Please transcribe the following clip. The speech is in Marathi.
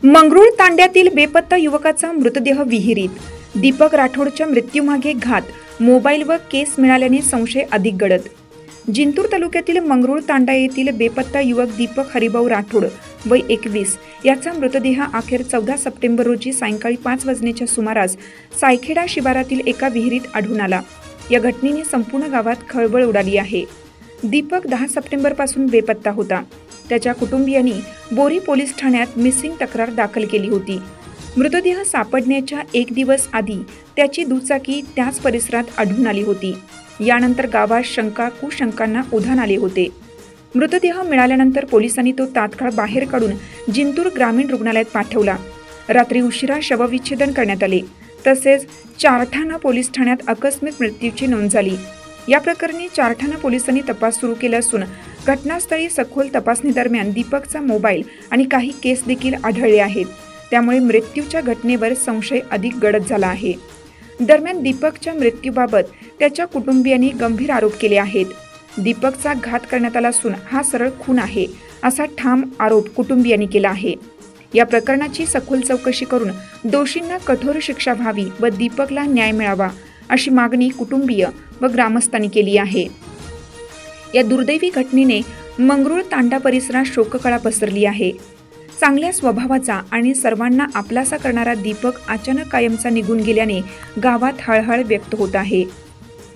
मंगरुळ तांड्यातील बेपत्ता युवकाचा मृतदेह विहिरीत. दीपक राठोडच्या मृत्यूमागे घात, मोबाईल व केस मिळाल्याने संशय अधिक गडद. जिंतूर तालुक्यातील मंगरुळ तांडा येथील बेपत्ता युवक दीपक हरिभाऊ राठोड वय 21 याचा मृतदेह अखेर 14 सप्टेंबर रोजी सायंकाळी 5 वाजण्याच्या सुमारास सायखेडा शिवारातील एका विहिरीत आढळून आला. या घटनेने संपूर्ण गावात खळबळ उडाली आहे. दीपक 10 सप्टेंबरपासून बेपत्ता होता. त्याच्या कुटुंबियांनी बोरी पोलीस ठाण्यात मिसिंग तक्रार दाखल केली होती. मृतदेह सापडण्याच्या 1 दिवस आधी त्याची दुचाकी त्याच परिसरात आढळून आली होती. यानंतर गावात कुशंकांना उधाण आले होते. मृतदेह मिळाल्यानंतर पोलिसांनी तो तात्काळ बाहेर काढून जिंतूर ग्रामीण रुग्णालयात पाठवला. रात्री उशिरा शवविच्छेदन करण्यात आले. तसेच चारठाणा पोलीस ठाण्यात आकस्मिक मृत्यूची नोंद झाली. या प्रकरणी चारठाणा पोलिसांनी तपास सुरू केला असून घटनास्थळी सखोल तपासणी दरम्यान दीपकचा मोबाईल आणि काही केस देखील आढळले आहेत. त्यामुळे मृत्यूच्या घटनेवर संशय अधिक गडद झाला आहे. दरम्यान दीपकच्या मृत्यूबाबत त्याच्या कुटुंबियांनी गंभीर आरोप केले आहेत. दीपकचा घात करण्यात आला असून हा सरळ खून आहे असा ठाम आरोप कुटुंबियांनी केला आहे. या प्रकरणाची सखोल चौकशी करून दोषींना कठोर शिक्षा व्हावी व दीपकला न्याय मिळावा अशी मागणी कुटुंबीय व ग्रामस्थांनी केली आहे. या दुर्दैवी घटनेने मंगरुळ तांडा परिसरात शोककळा पसरली आहे. चांगल्या स्वभावाचा आणि सर्वांना आपलासा करणारा दीपक अचानक कायमचा निघून गेल्याने गावात हळहळ व्यक्त होत आहे.